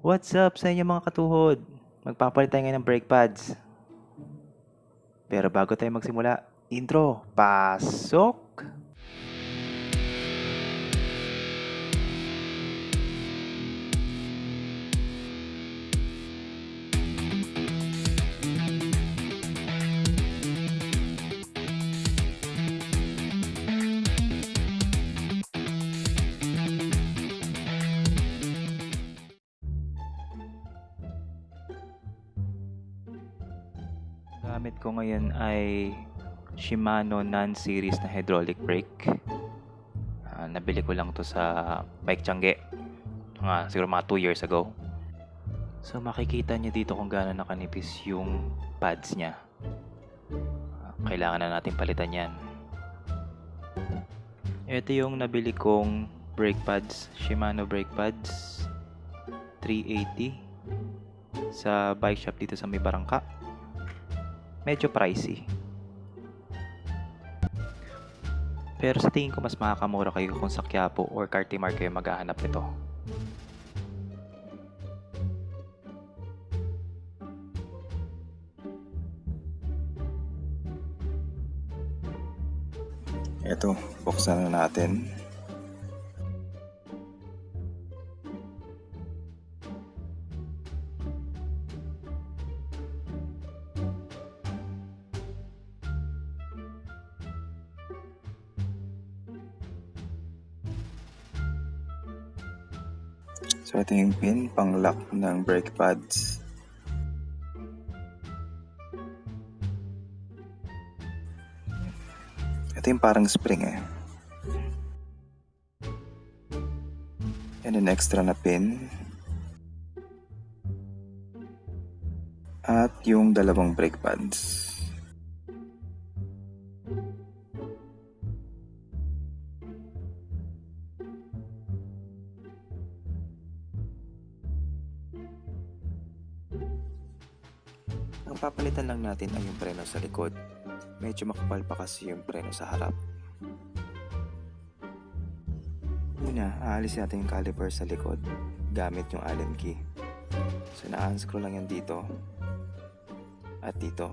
What's up sa inyo mga katuhod? Magpapalit tayo ngayon ng brake pads. Pero bago tayo magsimula, intro, pasok! Gamit ko ngayon ay Shimano non-series na hydraulic brake. Nabili ko lang to sa Bike Tiangge. Siguro mga 2 years ago. So makikita niyo dito kung gaano nakanipis yung pads niya. Kailangan na natin palitan yan. Ito yung nabili kong brake pads. Shimano brake pads 380 sa bike shop dito sa may Barangka. Medyo pricey. Pero sa tingin ko mas makakamura kayo kung sa Quiapo or Cartimar kayo maghahanap nito. Ito, buksan na natin. So ito yung pin pang lock ng brake pads. Ito yung parang spring eh. And an extra na pin. At yung dalawang brake pads. Ang papalitan lang natin ay yung preno sa likod. Medyo makapal pa kasi yung preno sa harap. Una, aalis natin yung caliper sa likod gamit yung Allen key. So na-unscrew lang yan dito at dito.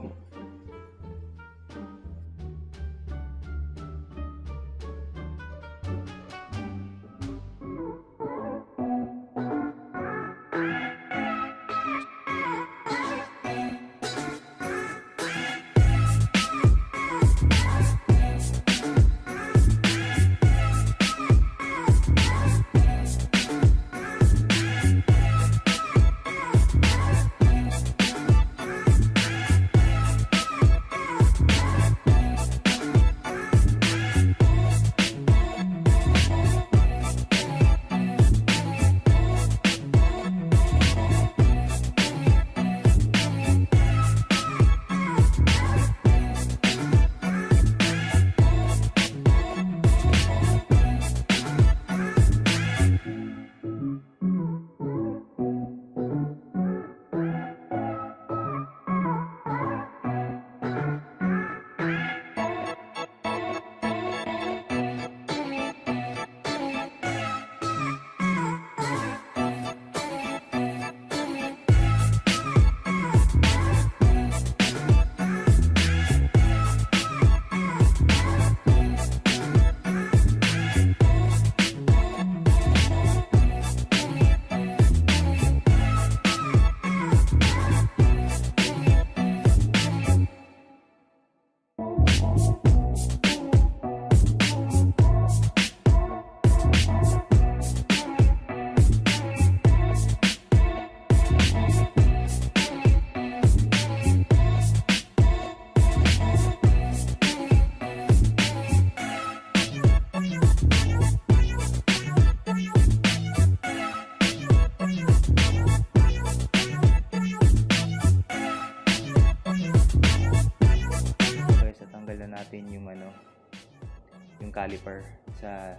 Natin yung caliper sa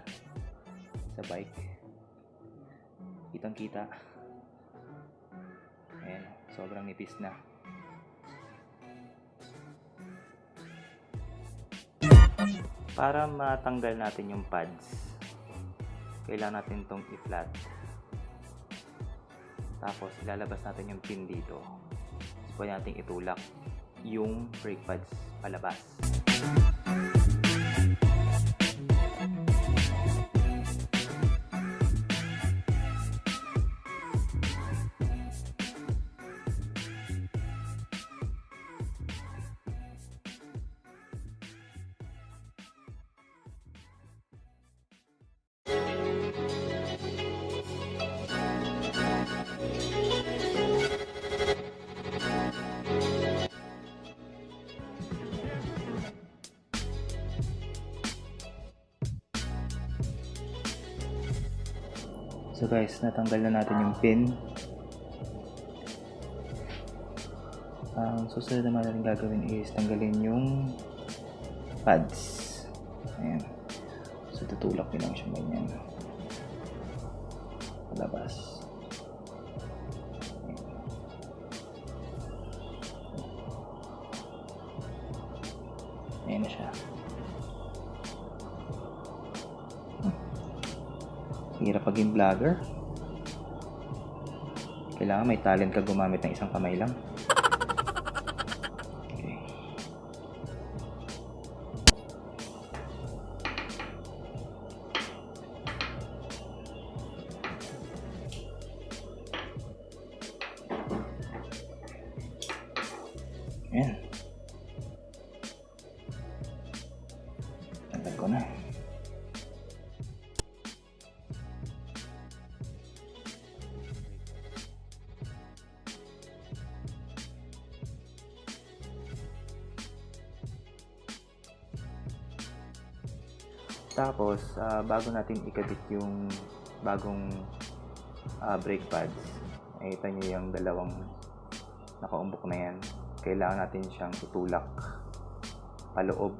bike. Kitang-kita. Ayan, sobrang nipis na. Para matanggal natin yung pads, kailangan natin itong i-flat. Tapos ilalabas natin yung pin dito. Tapos pwede natin itulak yung brake pads palabas. So guys, natanggal na natin yung pin. Ang susunod naman natin gagawin is tanggalin yung pads. Ayan. So tutulak nyo lang siya ganyan. Palabas. Ayan na siya. Hirap maging vlogger. Kailangan may talent ka gumamit ng isang kamay lang. Okay. Ayan. Tanggal ko na. Tapos, bago natin ikabit yung bagong brake pads, nakita nyo yung dalawang nakaumbok na yan. Kailangan natin siyang itulak paloob.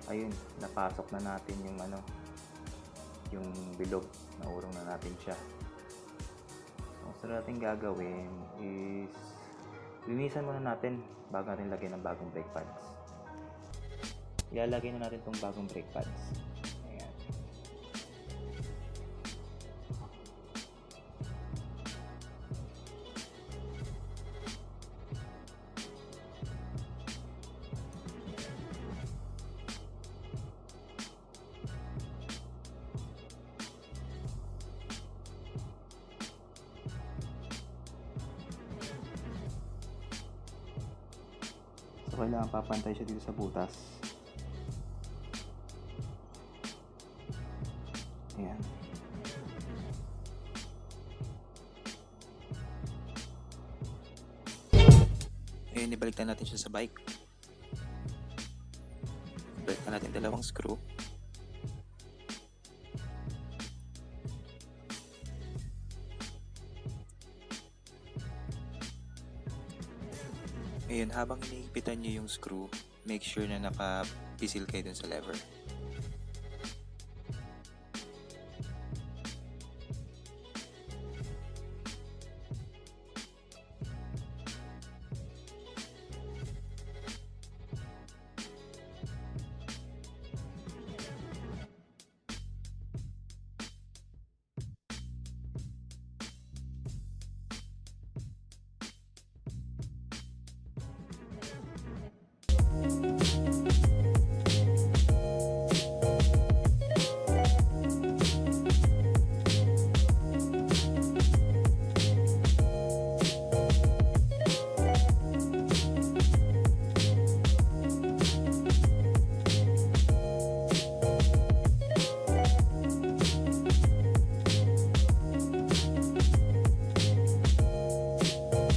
Ayun, napasok na natin yung yung bilog, naurong na natin siya. So, ang sarap natin gagawin is linisan muna natin bago natin lagyan ng bagong brake pads. Ilalagay na natin tong bagong brake pads. Ayan. So, kailangan papantay siya dito sa butas. Ayan. Ayun, ibaliktad natin siya sa bike. Ibaliktad natin dalawang screw. Ngayon, habang iniipitan nyo yung screw, make sure na nakapisil kayo dun sa lever.